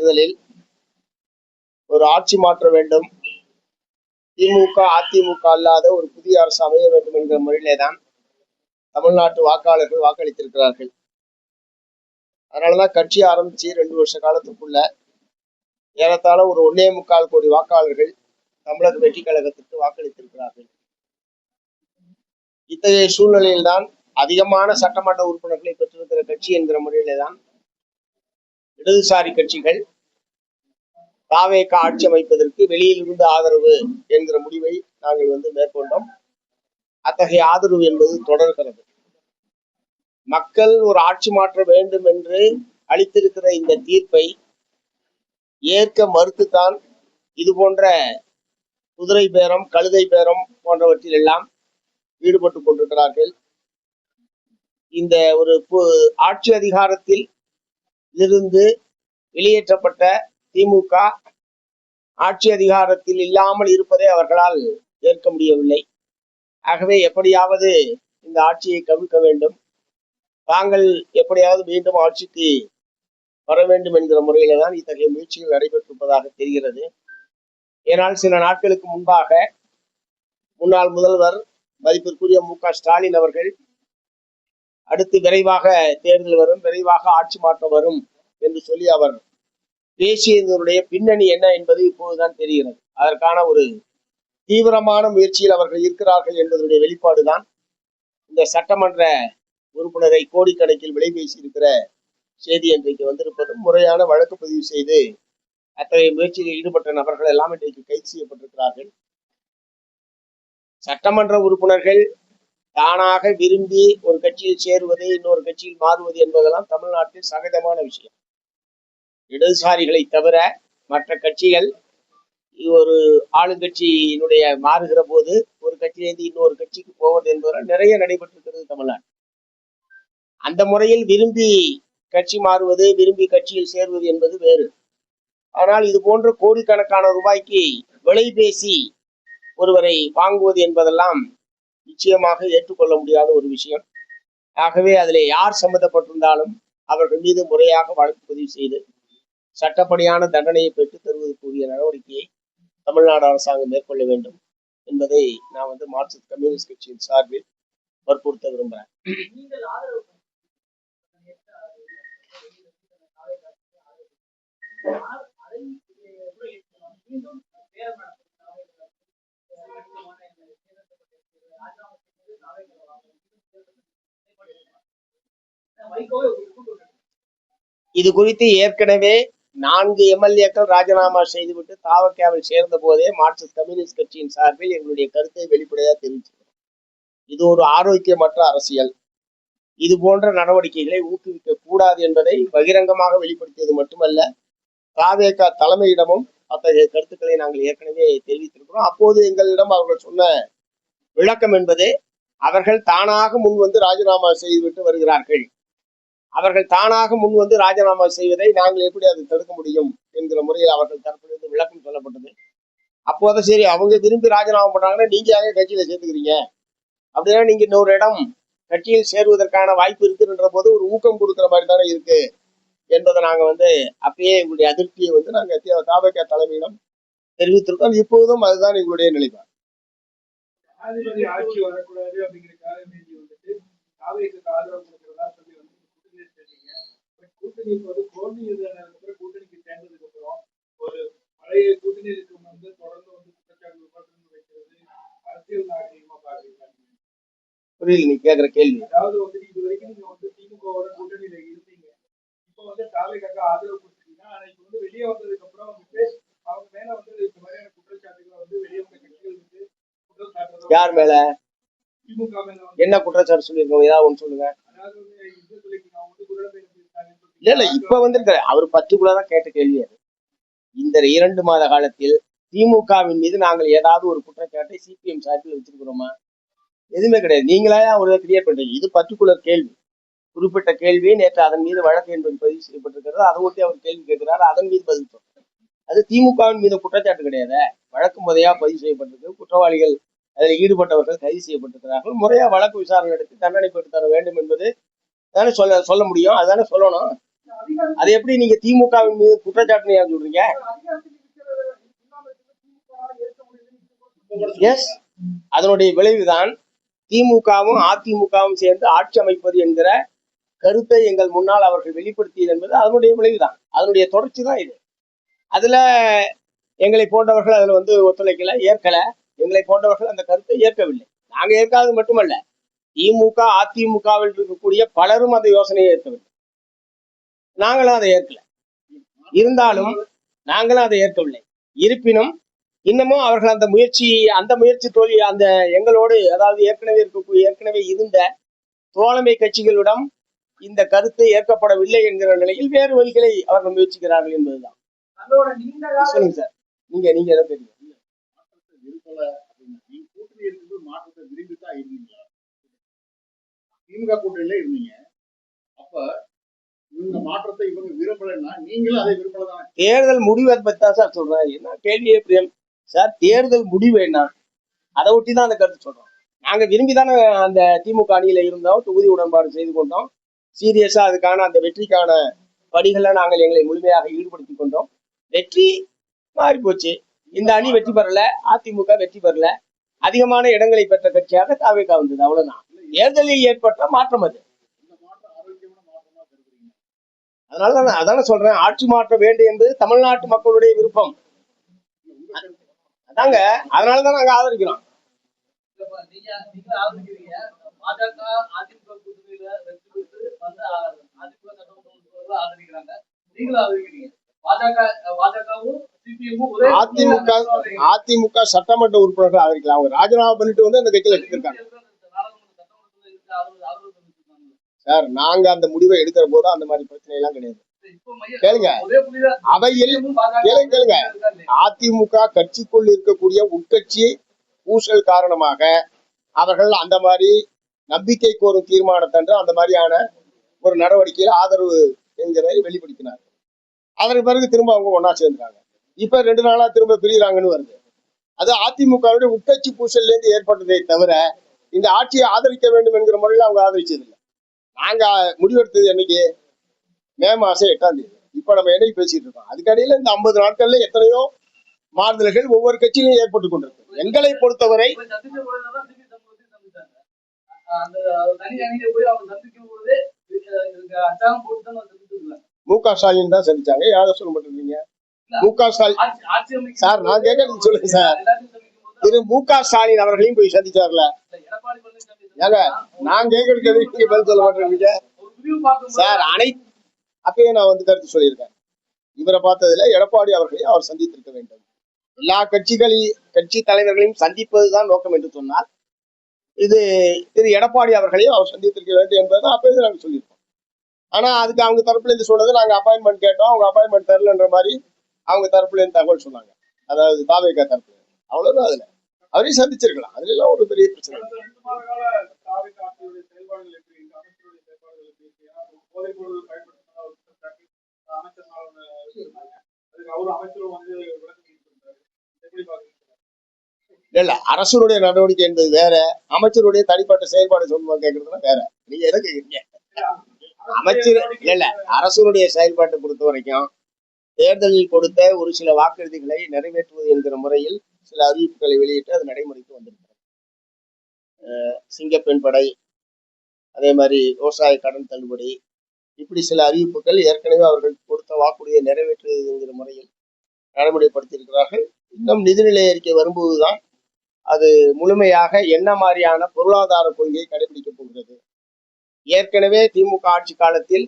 தேர்தலில் ஒரு ஆட்சி மாற்ற வேண்டும், திமுக அதிமுக அல்லாத ஒரு புதிய அரசு அமைய வேண்டும் என்கிற முறையிலே தான் தமிழ்நாட்டு வாக்காளர்கள் வாக்களித்திருக்கிறார்கள். அதனாலதான் கட்சி ஆரம்பிச்சு 2 வருஷ காலத்துக்குள்ள ஏறத்தாழ ஒரு 1.25 கோடி வாக்காளர்கள் தமிழக வெற்றி கழகத்திற்கு வாக்களித்திருக்கிறார்கள். இத்தகைய சூழ்நிலையில்தான் அதிகமான சட்டமன்ற உறுப்பினர்களை பெற்றிருக்கிற கட்சி என்கிற முறையிலே தான் இடதுசாரி கட்சிகள் தாவேக ஆட்சி அமைப்பதற்கு வெளியில் இருந்து ஆதரவு என்கிற முடிவை நாங்கள் மேற்கொண்டோம். அத்தகைய ஆதரவு என்பது தொடர்கிறது. மக்கள் ஒரு ஆட்சி மாற்ற வேண்டும் என்று அளித்திருக்கிற இந்த தீர்ப்பை ஏற்க மறுத்துத்தான் இது போன்ற குதிரை பேரம், கழுதை பேரம் போன்றவற்றில் எல்லாம் ஈடுபட்டு கொண்டிருக்கிறார்கள். இந்த ஒரு ஆட்சி அதிகாரத்தில் இருந்து வெளியேற்றப்பட்ட திமுக ஆட்சி அதிகாரத்தில் இல்லாமல் இருப்பதை அவர்களால் ஏற்க முடியவில்லை. ஆகவே எப்படியாவது இந்த ஆட்சியை கவிழ்க்க வேண்டும், தாங்கள் எப்படியாவது மீண்டும் ஆட்சிக்கு வர வேண்டும் என்கிற முறையில தான் இத்தகைய முயற்சிகள் நடைபெற்றிருப்பதாக தெரிகிறது. ஏனால் சில நாட்களுக்கு முன்பாக முன்னாள் முதல்வர் மதிப்பிற்குரிய மு.க. ஸ்டாலின் அவர்கள் அடுத்து விரைவாக தேர்தல் வரும், விரைவாக ஆட்சி மாற்றம் வரும் என்று சொல்லி அவர் பேசியதனுடைய பின்னணி என்ன என்பது இப்போதுதான் தெரிகிறது. அதற்கான ஒரு தீவிரமான முயற்சியில் அவர்கள் இருக்கிறார்கள் என்பதனுடைய வெளிப்பாடுதான் இந்த சட்டமன்ற உறுப்பினரை கோடிக்கணக்கில் விலை பேசி இருக்கிற செய்தி இன்றைக்கு வந்திருப்பதும், முறையான வழக்கு பதிவு செய்து அத்தகைய முயற்சியில் ஈடுபட்ட நபர்கள் எல்லாம் இன்றைக்கு கைது செய்யப்பட்டிருக்கிறார்கள். சட்டமன்ற உறுப்பினர்கள் தானாக விரும்பி ஒரு கட்சியில் சேருவது, இன்னொரு கட்சியில் மாறுவது என்பதெல்லாம் தமிழ்நாட்டில் சகஜமான விஷயம். இடதுசாரிகளை தவிர மற்ற கட்சிகள் ஒரு ஆளுங்கட்சியினுடைய மாறுகிற போது ஒரு கட்சியிலிருந்து இன்னொரு கட்சிக்கு போவது என்பதெல்லாம் நிறைய நடைபெற்றிருக்கிறது தமிழ்நாடு. அந்த முறையில் விரும்பி கட்சி மாறுவது, விரும்பி கட்சியில் சேருவது என்பது வேறு. ஆனால் இது போன்ற கோடிக்கணக்கான ரூபாய்க்கு விலை பேசி ஒருவரை வாங்குவது என்பதெல்லாம் நிச்சயமாக ஏற்றுக்கொள்ள முடியாத ஒரு விஷயம். ஆகவே அதில் யார் சம்பந்தப்பட்டிருந்தாலும் அவர்கள் மீது முறையாக வழக்கு பதிவு செய்து சட்டப்படியான தண்டனையை பெற்றுத் தருவதற்குரிய நடவடிக்கையை தமிழ்நாடு அரசாங்கம் மேற்கொள்ள வேண்டும் என்பதை நான் மார்க்சிஸ்ட் கம்யூனிஸ்ட் கட்சியின் சார்பில் வற்புறுத்த விரும்புகிறேன். இது குறித்து ஏற்கனவே 4 எம்எல்ஏக்கள் ராஜினாமா செய்துவிட்டு தாவகவில் சேர்ந்த போதே மார்க்சிஸ்ட் கம்யூனிஸ்ட் கட்சியின் சார்பில் எங்களுடைய கருத்தை வெளிப்படையாக தெரிவிச்சிருக்கிறோம். இது ஒரு ஆரோக்கியமற்ற அரசியல். இது போன்ற நடவடிக்கைகளை ஊக்குவிக்க கூடாது என்பதை பகிரங்கமாக வெளிப்படுத்தியது மட்டுமல்ல, தாவேக தலைமையிடமும் அத்தகைய கருத்துக்களை நாங்கள் ஏற்கனவே தெரிவித்திருக்கிறோம். அப்போது எங்களிடம் அவர்கள் சொன்ன விளக்கம் என்பது, அவர்கள் தானாக முன் ராஜினாமா செய்துவிட்டு வருகிறார்கள், அவர்கள் தானாக முன் ராஜினாமா செய்வதை நாங்கள் எப்படி அதை தடுக்க முடியும் என்கிற முறையில் அவர்கள் தரப்பிலிருந்து விளக்கம் சொல்லப்பட்டது. அப்போதான் சரி, அவங்க விரும்பி ராஜினாமா பண்றாங்கன்னா நீங்க யாரே கட்சியில சேர்த்துக்கிறீங்க, அப்படின்னா நீங்க இன்னொரு இடம் கட்சியில் சேருவதற்கான வாய்ப்பு இருக்குன்ற போது ஒரு ஊக்கம் கொடுக்குற மாதிரி தானே இருக்கு என்பதை நாங்க அப்பயே எங்களுடைய அதிருப்தியை நாங்க தாவேக தலைமையிடம் தெரிவித்திருக்கோம். இப்போதும் அதுதான் எங்களுடைய நிலைப்பாடு. ஆட்சி வரக்கூடாது அப்படிங்கிறதுக்காக கூட்டணி கூட்டணிக்கு சேர்ந்ததுக்கு அப்புறம் ஒரு பழைய கூட்டணி தொடர்ந்து வைக்கிறது அரசியல் நாகரிகமா பாக்குறீங்க? புரியல நீ கேக்குற கேள்வி. அதாவது இது வரைக்கும் நீங்க திமுகவோட கூட்டணியில இருந்தீங்க, இப்ப தாவேக ஆதரவு கொடுத்தீங்கன்னா, ஆனா இப்ப வெளியே வந்ததுக்கு அப்புறம் அவங்க மேல இந்த மாதிரியான குற்றச்சாட்டுகளை வெளியே வந்த கட்சிகளுக்கு குற்றச்சாட்டு யார் மேல? திமுக மேல. என்ன குற்றச்சாட்டு சொல்லியிருக்கோம்? ஏதாவது ஒன்று சொல்லுங்க. அதாவது இல்ல இப்ப அவர் பர்டிகுலரா கேட்ட கேள்வி அது. இந்த 2 மாத காலத்தில் திமுகவின் மீது நாங்கள் ஏதாவது ஒரு குற்றச்சாட்டை சிபிஎம் சார்பில் வச்சிருக்கிறோமா? எதுவுமே கிடையாது. நீங்களே ஒரு கிரியேட் பண்றீங்க. இது பர்டிகுலர் கேள்வி, குறிப்பிட்ட கேள்வி. நேற்று அதன் மீது வழக்கு என்பது பதிவு செய்யப்பட்டிருக்கிறது. அதை ஒட்டி அவர் கேள்வி கேட்கிறாரு, அதன் மீது பதில் சொல்றாரு. அது திமுகவின் மீது குற்றச்சாட்டு கிடையாது, வழக்கு முறையா பதிவு செய்யப்பட்டிருக்கு. குற்றவாளிகள் அதில் ஈடுபட்டவர்கள் கைது செய்யப்பட்டிருக்கிறார்கள். முறையா வழக்கு விசாரணை நடத்தி தண்டனை பெற்று தர வேண்டும் என்பது தானே சொல்ல முடியும். அதுதானே சொல்லணும். அது எப்படி நீங்க திமுகவின் மீது குற்றச்சாட்டு ஏன் சொல்றீங்க? எஸ், அதனுடைய விளைவுதான் திமுகவும் அதிமுகவும் சேர்ந்து ஆட்சி அமைப்பது என்கிற கருத்தை எங்கள் முன்னால் அவர்கள் வெளிப்படுத்தியது என்பது அதனுடைய விளைவுதான், அதனுடைய தொடர்ச்சி தான் இது. அதுல எங்களை போன்றவர்கள் அதுல ஒத்துழைக்கல, ஏற்கல. எங்களை போன்றவர்கள் அந்த கருத்தை ஏற்கவில்லை. நாங்க ஏற்காதது மட்டுமல்ல, திமுக அதிமுகவில் இருக்கக்கூடிய பலரும் அந்த யோசனையை ஏற்கவில்லை. நாங்களும் அதை ஏற்கல. இருந்தாலும் நாங்களும் அதை ஏற்கவில்லை. இருப்பினும் இன்னமும் அவர்கள் அந்த முயற்சி தோல்வி அந்த எங்களோடு, அதாவது ஏற்கனவே இருந்த தோழமை கட்சிகளிடம் இந்த கருத்து ஏற்கப்படவில்லை என்கிற நிலையில் வேறு வழிகளை அவர்கள் முயற்சிக்கிறார்கள் என்பதுதான். சொல்லுங்க சார், நீங்க எதை தெரியும்? திமுக கூட்டணியில இருந்தீங்க, அப்ப இந்த மாற்றத்தை இவங்க விரும்பலன்னா நீங்களும் அதை விரும்பலதான். தேர்தல் முடிவை பத்தி தான் சார் சொல்றேன். என்ன கேள்வியே பிரியம் சார், தேர்தல் முடிவு என்ன, அதை ஒட்டி தான் அந்த கருத்து சொல்றோம். நாங்க விரும்பிதானே அந்த திமுக அணியில இருந்தோம், தொகுதி உடன்பாடு செய்து கொண்டோம், சீரியஸா அதுக்கான அந்த வெற்றிக்கான படிகளை நாங்கள் எங்களை முழுமையாக ஈடுபடுத்தி கொண்டோம். வெற்றி மாறி போச்சு. இந்த அணி வெற்றி பெறல, அதிமுக வெற்றி பெறல, அதிகமான இடங்களை பெற்ற கட்சியாக தாவேகா வந்தது, அவ்வளவுதான். தேர்தலில் ஏற்பட்ட மாற்றம் அது. அதனால அதான சொல்றேன், ஆட்சி மாற்றம் வேண்டும் என்பது தமிழ்நாட்டு மக்களுடைய விருப்பம். அதாங்க, அதனாலதான் நாங்க ஆதரிக்கிறோம். அதிமுக சட்டமன்ற உறுப்பினர்கள் ஆதரிக்கலாம். அவங்க ராஜினாமா பண்ணிட்டு அந்த கட்சியில எடுத்திருக்காங்க சார். நாங்க அந்த முடிவை எடுக்கிற போது அந்த மாதிரி பிரச்சனை எல்லாம் கிடையாது. கேளுங்க, அவையில் கேளுங்க, அதிமுக கட்சிக்குள் இருக்கக்கூடிய உட்கட்சி பூசல் காரணமாக அவர்கள் அந்த மாதிரி நம்பிக்கை கோரும் தீர்மானத்தன்று அந்த மாதிரியான ஒரு நடவடிக்கையில் ஆதரவு என்கிறதை வெளிப்படுத்தினார். அதற்கு பிறகு திரும்ப அவங்க ஒன்னா சேர்ந்துறாங்க. இப்ப 2 நாளா திரும்ப பிரிகிறாங்கன்னு வருது. அது அதிமுகவுடைய உட்கட்சி பூசல்ல இருந்து ஏற்பட்டதை தவிர இந்த ஆட்சியை ஆதரிக்க வேண்டும் என்கிற முறையில் அவங்க ஆதரிச்சது இல்லை. நாங்க முடிவெடுத்தது என்னைக்கு? மே மாசம் 8ஆம் தேதி. இப்ப நம்ம என்னைக்கு பேசிட்டு இருக்கோம்? அதுக்கடையில இந்த 50 நாட்கள்ல எத்தனையோ மாறுதல்கள் ஒவ்வொரு கட்சியிலும் ஏற்பட்டு கொண்டிருக்கு. எங்களை பொறுத்தவரை மு.க. ஸ்டாலின் தான் சந்திச்சாங்க. யாரை சொல்ல மாட்டேங்கிறீங்க? மு.க. ஸ்டாலின் சார், நான் கேட்கறது சொல்லுங்க சார். திரு மு.க. ஸ்டாலின் அவர்களையும் போய் சந்திச்சார்ல. ஏங்க, நான் கேட்கறது நீங்க பதில் சொல்ல மாட்டேங்கிறீங்க சார். அப்பயே நான் கருத்து சொல்லியிருக்கேன். இவரை பார்த்ததுல எடப்பாடி அவர்களையும் அவர் சந்தித்திருக்க வேண்டும். எல்லா கட்சி தலைவர்களையும் சந்திப்பதுதான் நோக்கம் என்று சொன்னால் இது திரு எடப்பாடி அவர்களையும் அவர் சந்தித்திருக்க வேண்டும் என்பதுதான் அப்பவே நாங்க சொல்லியிருக்கோம். ஆனா அதுக்கு அவங்க தரப்புல இருந்து சொன்னது, நாங்க அப்பாயின்மெண்ட் கேட்டோம், அவங்க அப்பாயின்மெண்ட் தரலன்ற மாதிரி அவங்க தரப்புல இருந்து தகவல் சொன்னாங்க. அதாவது தாவேகா தரப்புல. அவ்வளவுதான். அதுல அவரையும் சந்திச்சிருக்கலாம், அதுல எல்லாம் ஒரு பெரிய பிரச்சனை. இல்ல, அரசுடைய நடவடிக்கை என்பது வேற, அமைச்சருடைய தனிப்பட்ட செயல்பாடு சொல்லுவா கேட்கறதுனா வேற. நீங்க எதை கேக்குறீங்க? அமைச்சர் இல்ல, அரசுடைய செயல்பாட்டை பொறுத்த வரைக்கும் தேர்தலில் கொடுத்த ஒரு சில வாக்குறுதிகளை நிறைவேற்றுவது என்கிற முறையில் சில அறிவிப்புகளை வெளியிட்டு அது நடைமுறைக்கு வந்திருக்கிறது. சிங்கப்பெண் படை, அதே மாதிரி விவசாய கடன் தள்ளுபடி, இப்படி சில அறிவிப்புகள் ஏற்கனவே அவர்கள் கொடுத்த வாக்குறுதியை நிறைவேற்றுவது என்கிற முறையில் நடைமுறைப்படுத்தியிருக்கிறார்கள். இன்னும் நிதிநிலை அறிக்கை வரும்போதுதான் அது முழுமையாக என்ன மாதிரியான பொருளாதார கொள்கையை கடைபிடிக்க போகிறது. ஏற்கனவே திமுக ஆட்சி காலத்தில்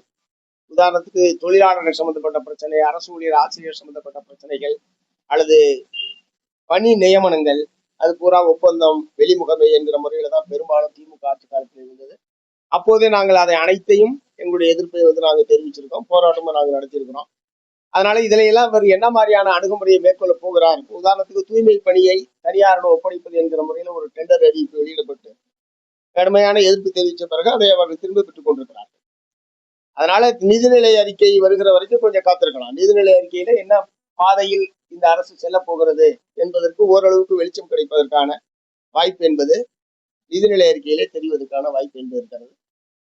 உதாரணத்துக்கு தொழிலாளர்கள் சம்பந்தப்பட்ட பிரச்சனை, அரசு ஊழியர் ஆசிரியர் சம்பந்தப்பட்ட பிரச்சனைகள், அல்லது பணி நியமனங்கள், அது பூரா ஒப்பந்தம் வெளிமுகமை என்கிற முறையில தான் பெரும்பாலும் திமுக ஆட்சி காலத்தில் இருந்தது. அப்போதே நாங்கள் அதை அனைத்தையும் எங்களுடைய எதிர்ப்பை நாங்கள் தெரிவிச்சிருக்கோம், போராட்டமும் நாங்கள் நடத்தியிருக்கிறோம். அதனால இதுல எல்லாம் அவர் என்ன மாதிரியான அணுகுமுறையை மேற்கொள்ள போகிறார்? உதாரணத்துக்கு தூய்மை பணியை தனியாரிடம் ஒப்படைப்பது என்கிற முறையில ஒரு டெண்டர் அறிவிப்பு வெளியிடப்பட்டு கடுமையான எதிர்ப்பு தெரிவித்த பிறகு அதை அவர்கள் திரும்ப பெற்றுக் கொண்டிருக்கிறார்கள். அதனால நிதிநிலை அறிக்கை வருகிற வரைக்கும் கொஞ்சம் காத்திருக்கலாம். நிதிநிலை அறிக்கையில என்ன பாதையில் இந்த அரசு செல்ல போகிறது என்பதற்கு ஓரளவுக்கு வெளிச்சம் கிடைப்பதற்கான வாய்ப்பு என்பது நிதிநிலை அறிக்கையிலே தெரிவதற்கான வாய்ப்பு என்பது இருக்கிறது.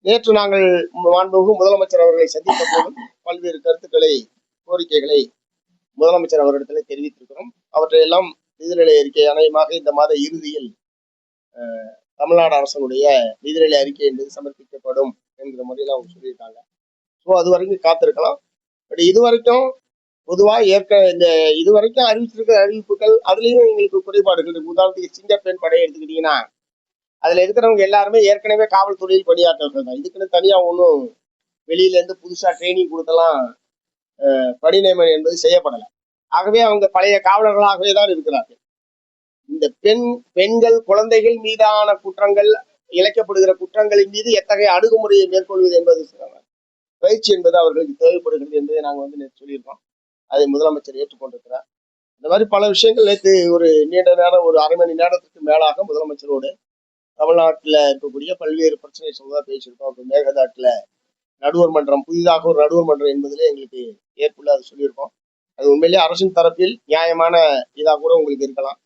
நேற்று நாங்கள் மாண்புமிகு முதலமைச்சர் அவர்களை சந்தித்த போதும் பல்வேறு கருத்துக்களை, கோரிக்கைகளை முதலமைச்சர் அவரிடத்தில் தெரிவித்திருக்கிறோம். அவற்றையெல்லாம் நிதிநிலை அறிக்கை அநேகமாக இந்த மாத இறுதியில் தமிழ்நாடு அரசனுடைய நிதிநிலை அறிக்கை என்பது சமர்ப்பிக்கப்படும் என்கிற முறையில் அவங்க சொல்லியிருக்காங்க. ஸோ அது வரைக்கும் காத்திருக்கலாம். பட் இதுவரைக்கும் பொதுவா இந்த இதுவரைக்கும் அறிவிச்சிருக்கிற அறிவிப்புகள் அதுலயும் எங்களுக்கு குறைபாடுகள் இருக்கு. உதாரணத்துக்கு சிங்கப்பெண் படையை எடுத்துக்கிட்டீங்கன்னா அதுல இருக்கிறவங்க எல்லாருமே ஏற்கனவே காவல்துறையில் பணியாற்றவர்கள் தான். இதுக்குன்னு தனியா ஒன்றும் வெளியில இருந்து புதுசா ட்ரைனிங் கொடுத்தலாம் பணி நியமனம் என்பது செய்யப்படலை. ஆகவே அவங்க பழைய காவலர்களாகவே தான் இருக்கிறார்கள். இந்த பெண்கள் குழந்தைகள் மீதான குற்றங்கள், இழைக்கப்படுகிற குற்றங்களின் மீது எத்தகைய அணுகுமுறையை மேற்கொள்வது என்பது பயிற்சி என்பது அவர்களுக்கு தேவைப்படுகிறது என்பதை நாங்கள் நேற்று சொல்லியிருக்கோம். அதை முதலமைச்சர் ஏற்றுக்கொண்டிருக்கிறார். இந்த மாதிரி பல விஷயங்கள் நேற்று ஒரு நீண்ட நேரம், ஒரு அரை மணி நேரத்துக்கு மேலாக முதலமைச்சரோடு தமிழ்நாட்டில் இருக்கக்கூடிய பல்வேறு பிரச்சனை சொல்றதா பேசியிருக்கோம். இப்போ மேகதாட்டுல நடுவர் மன்றம், புதிதாக ஒரு நடுவர் மன்றம் என்பதிலே எங்களுக்கு ஏற்புள்ள அதை சொல்லியிருக்கோம். அது உண்மையிலேயே அரசின் தரப்பில் நியாயமான இதாக கூட உங்களுக்கு இருக்கலாம்.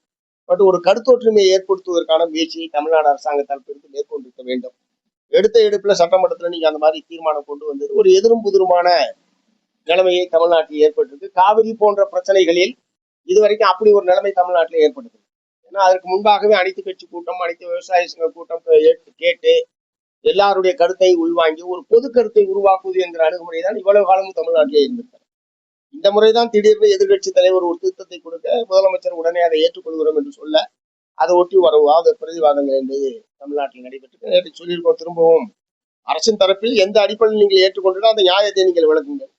பட் ஒரு கருத்தொற்றுமையை ஏற்படுத்துவதற்கான முயற்சியை தமிழ்நாடு அரசாங்க தரப்பிலிருந்து மேற்கொண்டிருக்க வேண்டும். எடுத்த எடுப்புல சட்டமன்றத்துல நீங்க அந்த மாதிரி தீர்மானம் கொண்டு வந்தது ஒரு எதிரும் புதிருமான நிலைமையை தமிழ்நாட்டில் ஏற்பட்டிருக்கு. காவிரி போன்ற பிரச்சனைகளில் இதுவரைக்கும் அப்படி ஒரு நிலைமை தமிழ்நாட்டில் ஏற்பட்டது. ஏன்னா அதற்கு முன்பாகவே அனைத்து கட்சி கூட்டம், அனைத்து விவசாய சங்க கூட்டம் கேட்டு எல்லாருடைய கருத்தை உள்வாங்கி ஒரு பொது கருத்தை உருவாக்குவது என்கிற அணுகுமுறை தான் இவ்வளவு காலமும் தமிழ்நாட்டிலே இருந்திருக்கிறது. இந்த முறைதான் திடீர்னு எதிர்கட்சி தலைவர் ஒரு திருத்தத்தை கொடுக்க முதலமைச்சர் உடனே அதை ஏற்றுக்கொள்கிறோம் என்று சொல்ல அதை ஒட்டி வாத பிரதிவாதங்கள் என்பது தமிழ்நாட்டில் நடைபெற்று நேற்று சொல்லியிருக்கோம். திரும்பவும் அரசின் தரப்பில் எந்த அடிப்படையில் நீங்கள் ஏற்றுக்கொண்டோ அந்த நியாயத்தை நீங்கள் விளக்குங்கள்.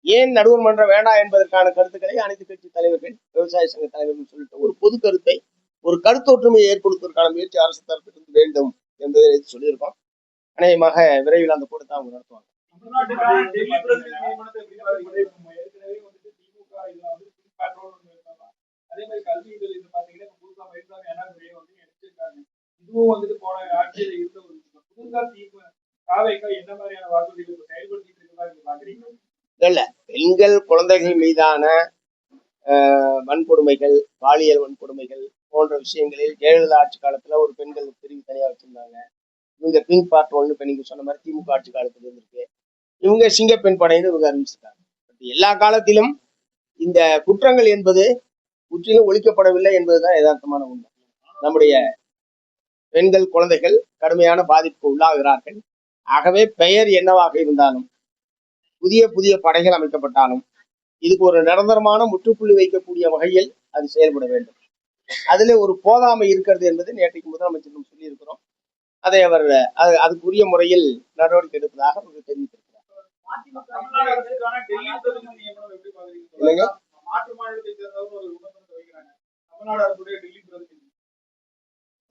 ஏன் நடுவர் மன்றம் வேண்டாம் என்பதற்கான கருத்துக்களை அனைத்து கட்சி தலைவர்கள், விவசாய சங்க தலைவர்கள் சொல்லிட்டு ஒரு பொது கருத்தை, ஒரு கருத்தொற்றுமையை ஏற்படுத்துவதற்கான முயற்சி அரசு தரப்பிலிருந்து வேண்டும் என்பதை சொல்லியிருக்கோம். அநேகமாக விரைவில் அந்த கூட்டத்தை அவங்க நடத்துவாங்க. இல்ல, பெண்கள் குழந்தைகள் மீதான வன்கொடுமைகள், பாலியல் வன்கொடுமைகள் போன்ற விஷயங்களில் ஜெயலலிதா ஆட்சி காலத்துல ஒரு பெண்கள் பிரிவு தனியா வச்சிருந்தாங்க. இவங்க பிங்க் பார்ட் ஒன்று, இப்ப நீங்க சொன்ன மாதிரி திமுக ஆட்சி காலத்துல இருந்திருக்கு. இவங்க சிங்கப்பெண் படைன்னு இவங்க அறிவிச்சிருக்காங்க. எல்லா காலத்திலும் இந்த குற்றங்கள் என்பது முற்றிலும் ஒழிக்கப்படவில்லை என்பதுதான் யதார்த்தமான உண்மை. நம்முடைய பெண்கள் குழந்தைகள் கடுமையான பாதிப்புக்கு உள்ளாகிறார்கள். ஆகவே பெயர் என்னவாக இருந்தாலும், புதிய புதிய படைகள் அமைக்கப்பட்டாலும் இதுக்கு ஒரு நிரந்தரமான முற்றுப்புள்ளி வைக்கக்கூடிய வகையில் அது செயல்பட வேண்டும். அதுல ஒரு போதாமை இருக்கிறது என்பது நேற்றைக்கு முதலமைச்சரும் சொல்லி இருக்கிறோம். அதை அவர் அதுக்குரிய முறையில் நடவடிக்கை எடுப்பதாக அவர் தெரிவித்திருக்கிறார்.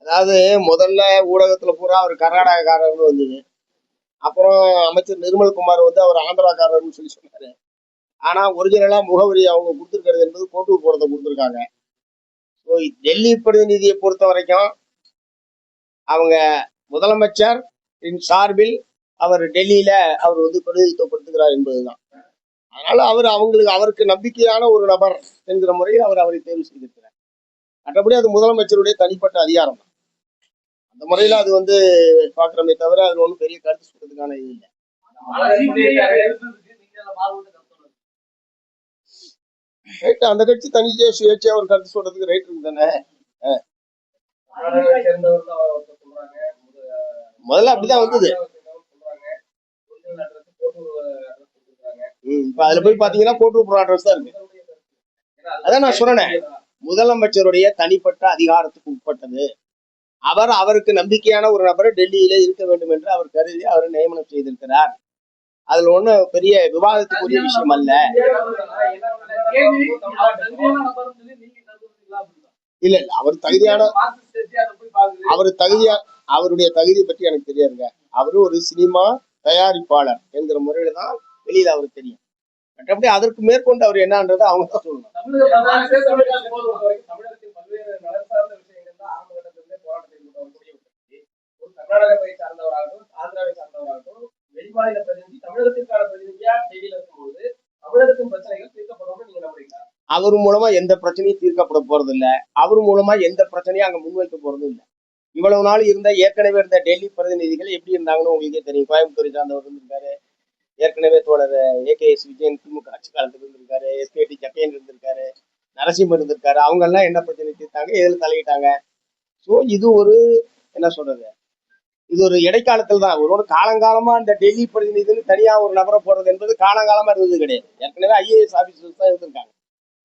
அதாவது முதல்ல ஊடகத்துல பூரா அவர் கர்நாடகக்காரர்னு வந்தது. அப்புறம் அமைச்சர் நிர்மல்குமார் அவர் ஆந்திராக்காரர்னு சொல்லி சொன்னாரு. ஆனா ஒரிஜினலா முகவரி அவங்க கொடுத்திருக்கிறது என்பது கோட்டூர் போறதை கொடுத்திருக்காங்க. டெல்லி பிரதிநிதியை பொறுத்த வரைக்கும் அவங்க முதலமைச்சர் சார்பில் அவர் டெல்லியில அவர் பிரதிநிதித்துவப்படுத்துகிறார் என்பதுதான். அதனால அவருக்கு நம்பிக்கையான ஒரு நபர் என்கிற முறையில் அவரை தேர்வு செய்திருக்கிறார். மற்றபடி அது முதலமைச்சருடைய தனிப்பட்ட அதிகாரம் தான். அந்த முறையில அது பாக்குறமே தவிர அதுல ஒன்றும் பெரிய கருத்து சொல்றதுக்கான இது இல்லை. அந்த கட்சி தனிச்சே சுயேட்சையா ஒரு கருத்து சொல்றதுக்கு ரைட் இருக்கு தானே. முதல்ல அப்படிதான் வந்தது. இப்ப அதுல போய் பாத்தீங்கன்னா கோட்டூர் அட்ரஸ் தான் இருக்கு. அதான் நான் சொன்னேன், முதலமைச்சருடைய தனிப்பட்ட அதிகாரத்துக்கு உட்பட்டது. அவருக்கு நம்பிக்கையான ஒரு நபரை டெல்லியில இருக்க வேண்டும் என்று அவர் கருதி அவரை நியமனம் செய்திருக்கிறார். அதுல ஒண்ணு பெரிய விவாதத்துக்குரிய விஷயம் அல்ல. இல்ல அவர் தகுதியான, அவருடைய தகுதியை பற்றி எனக்கு தெரியாதுங்க. அவரு ஒரு சினிமா தயாரிப்பாளர் என்கிற முறையில தான் வெளியில அவருக்கு தெரியும். மற்றபடி அதற்கு மேற்கொண்டு அவர் என்னன்றதை அவங்க தான் சொல்லணும். கர்நாடகத்தை சார்ந்தவராகட்டும், ஆந்திராவை சார்ந்தவராகட்டும், வெளிமாநில பிரதிநிதி தமிழகத்திற்கான பிரதிநிதியா டெல்லியில இருக்கும்போது தமிழகத்தின் பிரச்சனைகள் தீர்க்கப்படும் நீங்க நம்புறீங்களா? அவர் மூலமா எந்த பிரச்சனையும் தீர்க்கப்பட போறது இல்ல. அவர் மூலமா எந்த பிரச்சனையும் அங்க முன்வைக்க போறதும் இல்லை. இவ்வளவு நாள் இருந்த ஏற்கனவே இருந்த டெல்லி பிரதிநிதிகள் எப்படி இருந்தாங்கன்னு உங்களுக்கே தெரியும். கோயம்புத்தூரை சார்ந்தவர் இருந்திருக்காரு, ஏற்கனவே தோழர் ஏகேஎஸ் விஜயன் திமுக ஆட்சி காலத்துக்கு இருந்திருக்காரு, எஸ்கேடி ஜக்கையன் இருந்திருக்காரு, நரசிம்மன் இருந்திருக்காரு. அவங்க எல்லாம் என்ன பிரச்சனை தீர்த்தாங்க, எதில் தலையிட்டாங்க? ஸோ இது ஒரு என்ன சொல்றது, இது ஒரு இடைக்காலத்தில் தான். ஒரு காலங்காலமா இந்த டெல்லி பிரதிநிதிகள் தனியா ஒரு நபரை போடுறது என்பது காலங்காலமா இருந்தது கிடையாது. ஏற்கனவே ஐஏஎஸ் ஆபீசர்ஸ் தான் இருந்திருக்காங்க.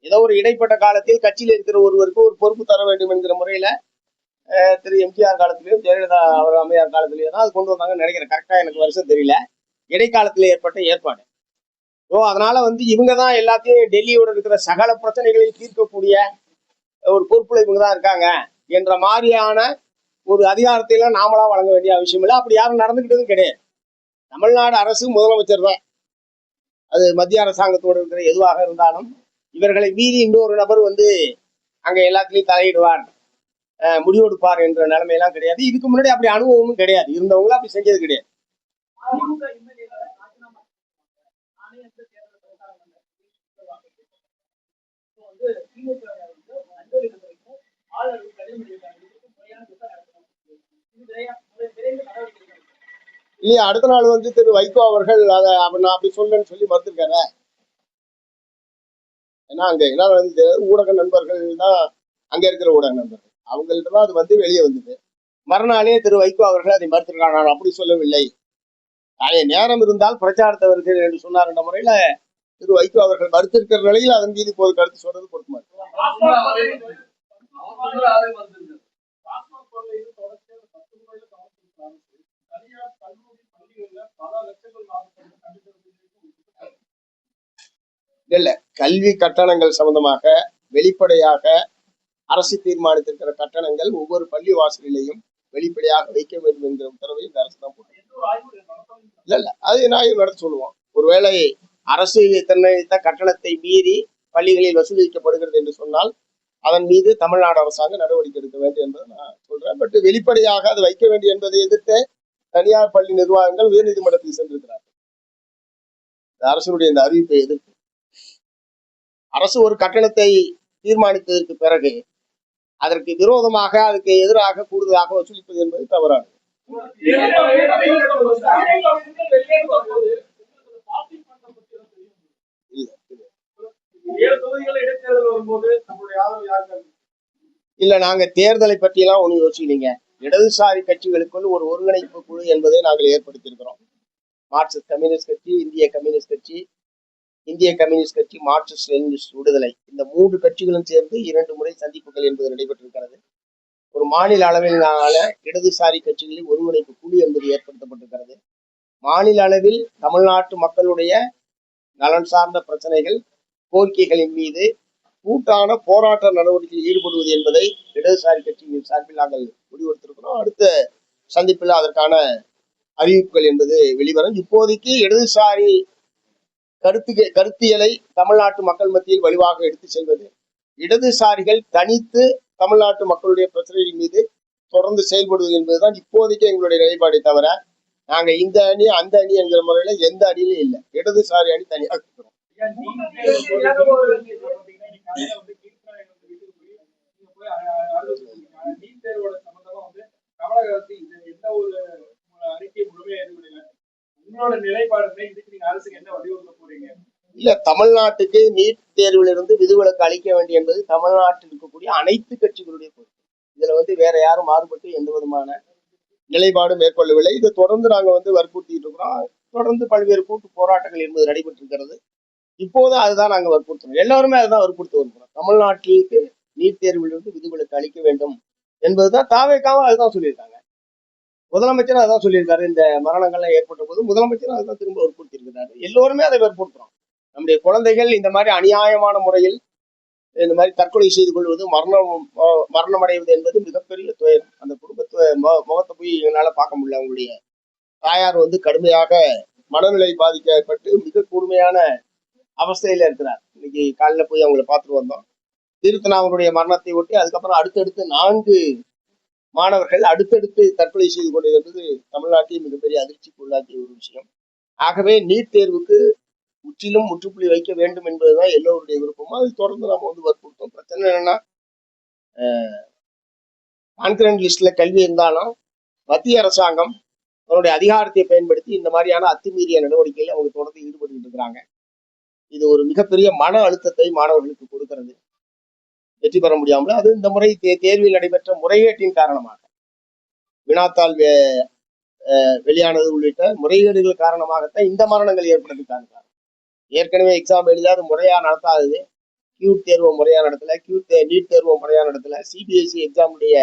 ஏதோ ஒரு இடைப்பட்ட காலத்தில் கட்சியில் இருக்கிற ஒருவருக்கு ஒரு பொறுப்பு தர வேண்டும் என்கிற முறையில திரு எம்ஜிஆர் காலத்திலயும் ஜெயலலிதா அவர் அம்மையார் காலத்திலயும் தான் அது கொண்டு வந்தாங்கன்னு நினைக்கிறேன். கரெக்டா எனக்கு வருஷம் தெரியல. இடைக்காலத்தில் ஏற்பட்ட ஏற்பாடு. ஸோ அதனால இவங்க தான் எல்லாத்தையும் டெல்லியோட இருக்கிற சகல பிரச்சனைகளையும் தீர்க்கக்கூடிய ஒரு பொறுப்புல இவங்க தான் இருக்காங்க என்ற மாதிரியான ஒரு அதிகாரத்தை எல்லாம் நாமளா வழங்க வேண்டிய அவசியம் இல்லை. அப்படி யாரும் நடந்துக்கிட்டதும் கிடையாது. தமிழ்நாடு அரசு முதலமைச்சர் தான், அது மத்திய அரசாங்கத்தோடு இருக்கிற எதுவாக இருந்தாலும் இவர்களை மீறி இன்னொரு நபர் அங்க எல்லாத்திலையும் தலையிடுவார், முடிவெடுப்பார் என்ற நிலைமையெல்லாம் கிடையாது. இதுக்கு முன்னாடி அப்படி அனுபவமும் கிடையாது. இருந்தவங்களும் அப்படி செஞ்சது கிடையாது. இல்லையா, அடுத்த நாள் திரு வைகோ அவர்கள் அதை நான் அப்படி சொல்றேன்னு சொல்லி மறுத்திருக்காரு. ஏன்னா அங்க என்ன ஊடக நண்பர்கள் தான், அங்க இருக்கிற ஊடக நண்பர்கள் அவங்கள்ட்ட தான் அது வெளியே வந்தது. மறுநாளே திரு வைகோ அவர்கள் அதை மறுத்திருக்காங்க. நான் அப்படி சொல்லவில்லை, நேரம் இருந்தால் பிரச்சாரத்தை வருகிறேன் என்று சொன்னார் என்ற முறையில திரு வைகோ அவர்கள் மறுத்திருக்கிற நிலையில் அதன் மீது இப்போது கருத்து சொல்றது பொருத்தமா இருக்கு. இல்ல, கல்வி கட்டணங்கள் சம்பந்தமாக வெளிப்படையாக அரசு தீர்மானித்திருக்கிற கட்டணங்கள் ஒவ்வொரு பள்ளி வாசலிலையும் வெளிப்படையாக வைக்க வேண்டும் என்கிற உத்தரவை இந்த அரசு தான் போட்டு. இல்ல அது நான் நடத்த சொல்லுவோம். ஒருவேளை அரசு நிர்ணயித்த கட்டணத்தை மீறி பள்ளிகளில் வசூலிக்கப்படுகிறது என்று சொன்னால் அதன் மீது தமிழ்நாடு அரசாங்கம் நடவடிக்கை எடுக்க வேண்டும் என்பதை நான் சொல்றேன். பட் வெளிப்படையாக அது வைக்க வேண்டும் என்பதை எதிர்த்து தனியார் பள்ளி நிர்வாகங்கள் உயர்நீதிமன்றத்தில் சென்றிருக்கிறார்கள். அரசுடைய இந்த அறிவிப்பை எதிர்த்து அரசு ஒரு கட்டணத்தை தீர்மானித்ததற்கு பிறகு அதற்கு விரோதமாக, அதுக்கு எதிராக கூடுதலாக வசூலிப்பது என்பது தவறானது. இல்ல, நாங்க தேர்தலை பற்றி எல்லாம் ஒண்ணு யோசிக்கலீங்க. இடதுசாரி கட்சிகளுக்குள் ஒரு ஒருங்கிணைப்பு குழு என்பதை நாங்கள் ஏற்படுத்தியிருக்கிறோம். மார்க்சிஸ்ட் கம்யூனிஸ்ட் கட்சி, இந்திய கம்யூனிஸ்ட் கட்சி, இந்திய கம்யூனிஸ்ட் கட்சி, மார்க்சிஸ்ட் லெனினிஸ்ட் விடுதலை, இந்த 3 கட்சிகளும் சேர்ந்து 2 முறை சந்திப்புகள் என்பது நடைபெற்றிருக்கிறது. ஒரு மாநில அளவிலான இடதுசாரி கட்சிகளில் ஒருங்கிணைப்பு குழு என்பது ஏற்படுத்தப்பட்டிருக்கிறது. மாநில அளவில் தமிழ்நாட்டு மக்களுடைய நலன் சார்ந்த பிரச்சனைகள், கோரிக்கைகளின் மீது கூட்டான போராட்ட நடவடிக்கையில் ஈடுபடுவது என்பதை இடதுசாரி கட்சியின் சார்பில் நாங்கள் முடிவெடுத்திருக்கிறோம். அடுத்த சந்திப்பில் அதற்கான அறிவிப்புகள் என்பது வெளிவரும். இப்போதைக்கு இடதுசாரி கருத்தியலை தமிழ்நாட்டு மக்கள் மத்தியில் வலுவாக எடுத்து செல்வது, இடதுசாரிகள் தனித்து தமிழ்நாட்டு மக்களுடைய பிரச்சனைகள் மீது தொடர்ந்து செயல்படுவது என்பதுதான் இப்போதைக்கு எங்களுடைய நிலைப்பாடை தவிர நாங்க இந்த அணி அந்த அணி என்கிற முறையில எந்த அணியிலும் இல்லை. இடதுசாரி அணி தனியாக இருக்கிறோம். இல்ல, தமிழ்நாட்டுக்கு நீட் தேர்விலிருந்து விதிவிலக்கு அளிக்க வேண்டும் என்பது தமிழ்நாட்டில் இருக்கக்கூடிய அனைத்து கட்சிகளுடைய பொறுப்பு. இதுல வேற யாரும் மாறுபட்டு எந்த விதமான நிலைப்பாடு மேற்கொள்ளவில்லை. இதை தொடர்ந்து நாங்க வற்புறுத்திட்டு இருக்கிறோம். தொடர்ந்து பல்வேறு கூட்டு போராட்டங்கள் என்பது நடைபெற்றிருக்கிறது. இப்போதும் அதுதான் நாங்க வற்புறுத்தணும். எல்லாருமே அதுதான் வற்புறுத்தி வருகிறோம். தமிழ்நாட்டிற்கு நீட் தேர்விலிருந்து விதிவிலக்கு அளிக்க வேண்டும் என்பதுதான் தாவேக்காவும் அதுதான் சொல்லியிருக்காங்க. முதலமைச்சர் அதான் சொல்லியிருக்காரு. இந்த மரணங்கள்லாம் ஏற்பட்ட போது முதலமைச்சர் அதுதான் திரும்ப வற்புறுத்தி இருக்கிறாரு. எல்லோருமே அதை வற்புறுத்துறோம். நம்முடைய குழந்தைகள் இந்த மாதிரி அநியாயமான முறையில் இந்த மாதிரி தற்கொலை செய்து கொள்வது, மரணம் அடைவது என்பது மிகப்பெரிய துயரம். அந்த குடும்பத்தை முகத்தை போய் எங்களால பார்க்க முடியல. அவங்களுடைய தாயார் கடுமையாக மனநிலை பாதிக்கப்பட்டு மிக கூர்மையான அவஸ்தையில இருக்கிறார். இன்னைக்கு காலையில போய் அவங்களை பார்த்துட்டு வந்தோம். திருத்தனாவனுடைய மரணத்தை ஒட்டி அதுக்கப்புறம் அடுத்தடுத்து 4 மாணவர்கள் அடுத்தடுத்து தற்கொலை செய்து கொண்டது என்பது தமிழ்நாட்டில் மிகப்பெரிய அதிர்ச்சிக்கு உள்ளாக்கிய ஒரு விஷயம். ஆகவே நீட் தேர்வுக்கு முற்றிலும் முற்றுப்புள்ளி வைக்க வேண்டும் என்பதுதான் எல்லோருடைய விருப்பமும். அது தொடர்ந்து நம்ம வற்புறுத்தோம். பிரச்சனை என்னன்னா கான்கரண்ட் லிஸ்ட்ல கல்வி இருந்தாலும் மத்திய அரசாங்கம் தன்னுடைய அதிகாரத்தை பயன்படுத்தி இந்த மாதிரியான அத்துமீறிய நடவடிக்கையில் அவங்க தொடர்ந்து ஈடுபட்டு இருக்கிறாங்க. இது ஒரு மிகப்பெரிய மன அழுத்தத்தை மாணவர்களுக்கு கொடுக்கிறது. வெற்றி பெற முடியாமல் அது இந்த முறை தேர்வில் நடைபெற்ற முறைகேட்டின் காரணமாக வினாத்தாள் வெளியானது உள்ளிட்ட முறைகேடுகள் காரணமாகத்தான் இந்த மரணங்கள் ஏற்படுத்திட்டாங்க. ஏற்கனவே எக்ஸாம் எழுதாது முறையா நடத்தாதது, கியூட் தேர்வு முறையா நடத்தல, நீட் தேர்வு முறையா நடத்தல, சிபிஎஸ்இ எக்ஸாமுடைய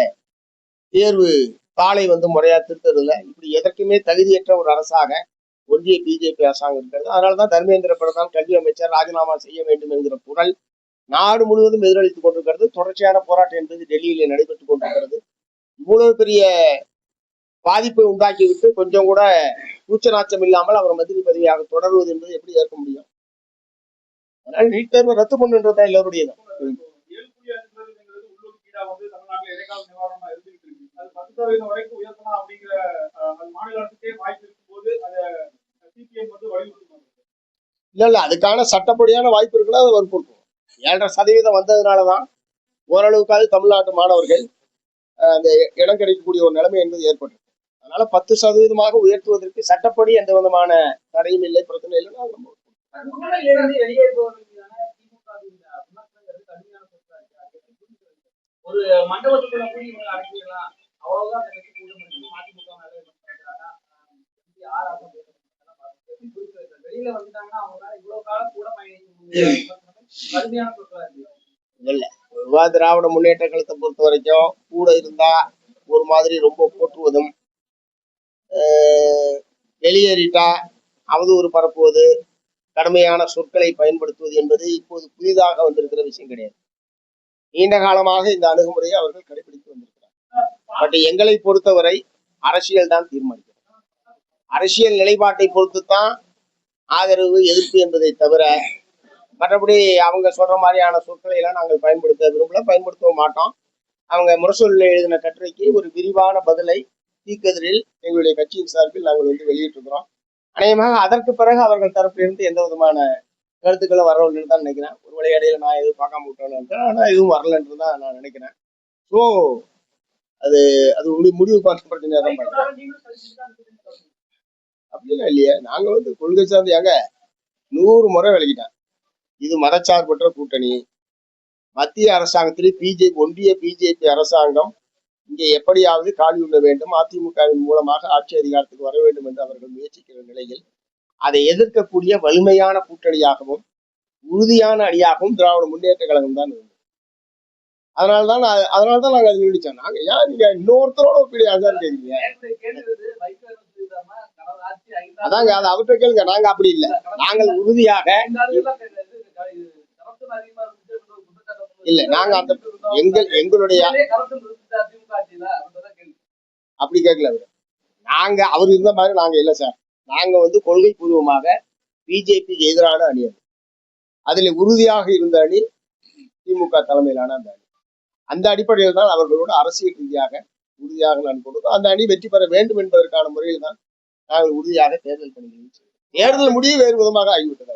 தேர்வு தாளை முறையா திருத்தறதுல, இப்படி எதற்குமே தகுதியற்ற ஒரு அரசாக ஒன்றிய பிஜேபி அரசாங்கம் இருக்கிறது. அதனாலதான் தர்மேந்திர பிரதான் கல்வி அமைச்சர் ராஜினாமா செய்ய வேண்டும் என்கிற குரல் நாடு முழுவதும் எதிரொலித்துக் கொண்டிருக்கிறது. தொடர்ச்சியான போராட்டம் என்பது டெல்லியிலே நடைபெற்றுக் கொண்டிருக்கிறது. இவ்வளவு பெரிய பாதிப்பை உண்டாக்கிவிட்டு கொஞ்சம் கூட கூச்சநாச்சம் இல்லாமல் அவர் மந்திரி பதவியாக தொடர்வது என்பது எப்படி ஏற்க முடியும்? அதனால நீட் தேர்வை ரத்து பண்ணுன்றதா எல்லோருடையதான். இல்ல அதுக்கான சட்டப்படியான வாய்ப்பு இருக்குன்னா அதை வற்புறுத்தும். 7.5% வந்ததுனாலதான் ஓரளவுக்காவது தமிழ்நாட்டு மாணவர்கள் அந்த இடம் கிடைக்கக்கூடிய ஒரு நிலைமை என்பது ஏற்பட்டது. அதனால 10% உயர்த்துவதற்கு சட்டப்படி எந்த விதமான தடையும் இல்லை, பிரச்சனை இல்லைன்னா ஒரு மண்டபத்துக்குள்ள போய் இவங்க அடக்கிடலாம், அவ்வளவுதான் வெளியில வந்துட்டாங்கன்னா அவங்களால இவ்வளவு காலம் கூட பயணிக்க கடுமையான சொற்களா இல்ல. திராவிட முன்னேற்ற கழகத்தை பொறுத்த வரைக்கும் கூட இருந்தா ஒரு மாதிரி ரொம்ப போற்றுவதும், வெளியேறிட்டா அவதூறு பரப்புவது, கடுமையான சொற்களை பயன்படுத்துவது என்பது இப்போது புதிதாக வந்திருக்கிற விஷயம் கிடையாது. நீண்ட காலமாக இந்த அணுகுமுறையை அவர்கள் கடைபிடித்து வந்திருக்கிறார். பட் எங்களை பொறுத்தவரை அரசியல் தான் தீர்மானிக்கிறது. அரசியல் நிலைப்பாட்டை பொறுத்துத்தான் ஆதரவு எதிர்ப்பு என்பதை தவிர மற்றபடி அவங்க சொல்ற மாதிரியான சொற்களை எல்லாம் நாங்கள் பயன்படுத்த விரும்பல, பயன்படுத்தவும் மாட்டோம். அவங்க முரசொலியில் எழுதின கட்டுரைக்கு ஒரு விரிவான பதிலை தீக்கதிரில் எங்களுடைய கட்சியின் சார்பில் நாங்கள் வெளியிட்டிருக்கிறோம். அநேகமாக அதற்கு பிறகு அவர்கள் தரப்பிலிருந்து எந்த விதமான கருத்துக்களை வரவில்லைன்னு தான் நினைக்கிறேன். ஒரு விளையாடையில நான் எதுவும் பார்க்காம விட்டோன்னு, ஆனா எதுவும் வரலன்று தான் நான் நினைக்கிறேன். ஸோ அது அது முடிவு பார்க்க பிரச்சனையா தான் பார்க்கிறேன். அப்படிலாம் இல்லையா, நாங்க கொள்கை சார்ந்தியாக 100 முறை விளக்கிட்டேன். இது மதச்சார்பற்ற கூட்டணி. மத்திய அரசாங்கத்திலே ஒன்றிய பிஜேபி அரசாங்கம் இங்கே எப்படியாவது காலி உள்ள வேண்டும், அதிமுகவின் மூலமாக ஆட்சி அதிகாரத்துக்கு வர வேண்டும் என்று அவர்கள் முயற்சிக்கிற நிலையில் அதை எதிர்க்கக்கூடிய வலிமையான கூட்டணியாகவும் உறுதியான அணியாகவும் திராவிட முன்னேற்ற கழகம் தான் இருந்தது. அதனால்தான் நாங்க அதை நீடிச்சோம். நாங்க ஏன் நீங்க இன்னொருத்தரோட ஒப்பிடு அதான் கேட்குறீங்க? அதாங்க அதை அவர்கிட்ட கேளுங்க. நாங்க அப்படி இல்லை, நாங்கள் உறுதியாக இல்ல, நாங்க அந்த எங்களுடைய அப்படி கேட்கல. நாங்க அவர் இருந்த மாதிரி நாங்க இல்லை சார். நாங்க கொள்கை பூர்வமாக பிஜேபிக்கு எதிரான அணி, அது அதுல உறுதியாக இருந்த அணி திமுக தலைமையிலான அந்த அணி. அந்த அடிப்படையில் தான் அவர்களோட அரசியல் ரீதியாக உறுதியாக நான் கொடுத்தோம். அந்த அணி வெற்றி பெற வேண்டும் என்பதற்கான முறையில் தான் நாங்கள் உறுதியாக தேர்தல் பணிகளை தேர்தல் முடிவு வேறு விதமாக ஆகிவிட்டது.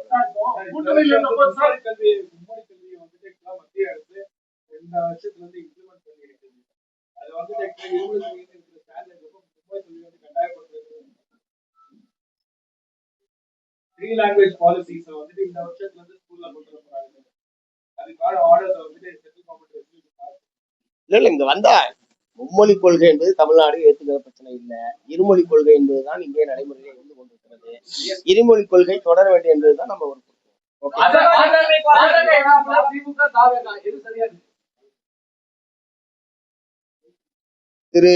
இல்ல இங்க வந்தா மும்மொழி கொள்கை என்பது தமிழ்நாடு ஏற்றுக்கிற பிரச்சனை இல்லை. இருமொழி கொள்கை என்பதுதான் இங்கே நடைமுறையில் இருந்து கொண்டிருக்கிறது. இருமொழி கொள்கை தொடர வேண்டும் என்பதுதான் நம்ம ஒரு திரு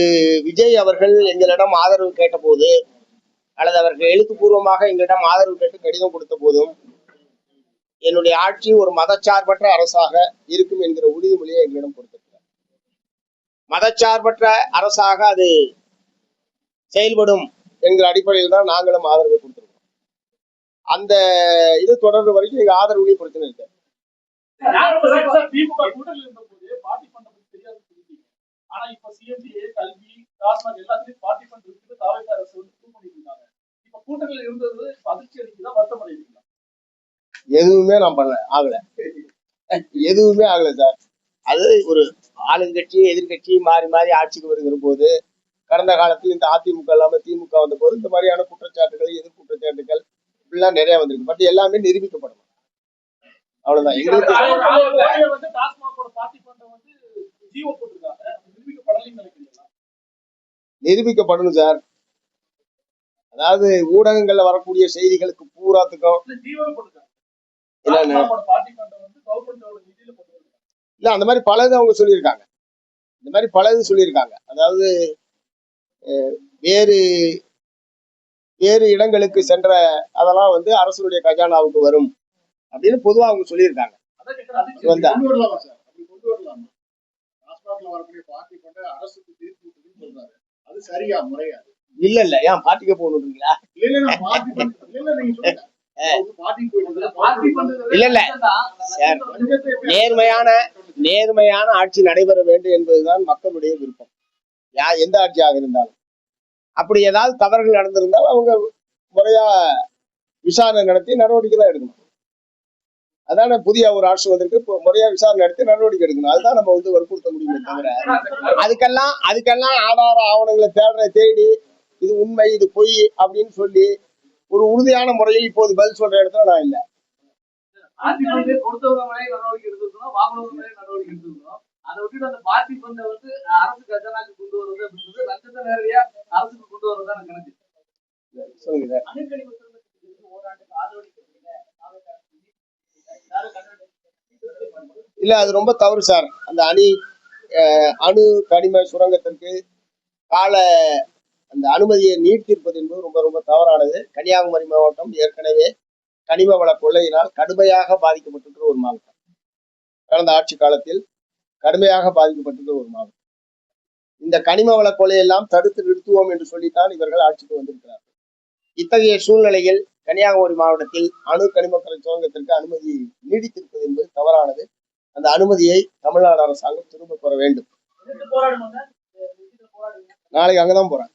விஜய் அவர்கள் எங்களிடம் ஆதரவு கேட்ட போது அல்லது அவர்கள் எழுத்துப்பூர்வமாக எங்களிடம் ஆதரவு கேட்டு கடிதம் கொடுத்த போதும் என்னுடைய ஆட்சி ஒரு மதச்சார்பற்ற அரசாக இருக்கும் என்கிற உறுதிமொழியை எங்களிடம் கொடுத்திருக்கிறார். மதச்சார்பற்ற அரசாக அது செயல்படும் என்கிற அடிப்படையில் தான் நாங்களும் ஆதரவை கொடுத்திருக்கோம். அந்த இது தொடர்ந்து வரைக்கும் எங்க ஆதரவுலையும் பிரச்சனை இருக்கு. எதுவுமே நான் பண்ணல, ஆகல, எதுவுமே ஆகல சார். அது ஒரு ஆளுங்கட்சி எதிர்கட்சி மாறி மாறி ஆட்சிக்கு வருகிற போது, கடந்த காலத்தில் இந்த அதிமுக இல்லாம திமுக வந்த போது இந்த மாதிரியான குற்றச்சாட்டுகள், எதிர் குற்றச்சாட்டுகள் இப்படிலாம் நிறைய வந்திருக்கு. பட் எல்லாமே நிரூபிக்கப்படணும். அவ்வளவுதான். எங்களுக்கு வந்து டாஸ்மாகோட பார்ட்டி பண்ற வந்து ஜீவோ போட்டிருக்காங்க. நிரூபிக்கப்படலைன்னு நினைக்கிறீங்களா? நிரூபிக்கப்படணும் சார். அதாவது ஊடகங்கள்ல வரக்கூடிய செய்திகளுக்கு பூராத்துக்கும் இல்ல ஜீவோ போட்டிருக்காங்க. என்னன்னு டாஸ்மாகோட பார்ட்டி பண்ற வந்து கவர்மெண்டோட நிதியில போட்டிருக்காங்க. இல்ல அந்த மாதிரி பலது அவங்க சொல்லியிருக்காங்க. இந்த மாதிரி பலது சொல்லியிருக்காங்க. அதாவது வேறு வேறு இடங்களுக்கு சென்ற அதெல்லாம் வந்து அரசுடைய கஜானாவுக்கு வரும் அப்படின்னு பொதுவா அவங்க சொல்லியிருக்காங்க. அதான் கேக்குறேன். அது இது வந்தா கொண்டு வரலாமா சார்? அப்படி கொண்டு வரலாமா? டாஸ்மாக்ல வரக்கூடிய பார்ட்டி கொண்டு அரசுக்கு தீர்ப்பு விட்டுதுன்னு சொல்றாரு. அது சரியா முறையா? இல்ல ஏன் பார்ட்டிக்கு போகணுன்றீங்களா? இல்ல நான் பார்ட்டி பண்ண இல்ல நீங்க சொல்லுங்க. பார்ட்டி போயிட்டு பார்ட்டி பண்றது இல்ல சார், நேர்மையான ஆட்சி நடைபெற வேண்டும் என்பதுதான் மக்களுடைய விருப்பம். எந்த ஆட்சியாக இருந்தாலும் அப்படி ஏதாவது தவறுகள் நடந்திருந்தால் அவங்க முறையா விசாரணை நடத்தி நடவடிக்கை தான் எடுக்கணும். அதான புதிய ஒரு ஆட்சி வந்திருக்கு, முறையா விசாரணை நடத்தி நடவடிக்கை எடுக்கணும். அதுதான் நம்ம வந்து வற்புறுத்த முடியுமே தவிர அதுக்கெல்லாம் ஆதார ஆவணங்களை தேடி இது உண்மை இது பொய் அப்படின்னு சொல்லி ஒரு உறுதியான முறையில் இப்போது பதில் சொல்ற இடத்துல நான் இல்லை. பார்ட்டி பந்து கொடுத்தவங்க மேலே நடவடிக்கை எடுத்துக்கணும், வாங்கினவங்க மேலே நடவடிக்கை எடுத்துக்கணும். அதை விட்டுட்டு அந்த பார்ட்டி பந்தை வந்து அரசு கஜானாக்கு கொண்டு வருவது அப்படின்றது லஞ்சத்தை நேரடியா அரசுக்கு கொண்டு வருவதுதான் கணக்கு. சொல்லுங்க சார். அணுக்கழிவு திருமணத்துக்கு ஓராண்டுக்கு ஆதரவளிக்க இல்ல அது ரொம்ப தவறு சார். அந்த அணு கனிம சுரங்கத்திற்கு அந்த அனுமதியை நீட்டிருப்பது என்பது ரொம்ப ரொம்ப தவறானது. கன்னியாகுமரி மாவட்டம் ஏற்கனவே கனிம வள கொள்ளையினால் கடுமையாக பாதிக்கப்பட்டிருக்கிற ஒரு மாவட்டம். கடந்த ஆட்சி காலத்தில் கடுமையாக பாதிக்கப்பட்டிருக்கிற ஒரு மாவட்டம். இந்த கனிம வள கொள்ளையெல்லாம் தடுத்து நிறுத்துவோம் என்று சொல்லித்தான் இவர்கள் ஆட்சிக்கு வந்திருக்கிறார்கள். இத்தகைய சூழ்நிலையில் கன்னியாகுமரி மாவட்டத்தில் அணு கனிமக்கரை சுரங்கத்திற்கு அனுமதி நீடித்திருப்பது என்பது தவறானது. அந்த அனுமதியை தமிழ்நாடு அரசாங்கம் திரும்ப பெற வேண்டும். நாளைக்கு அங்கதான் போறாங்க.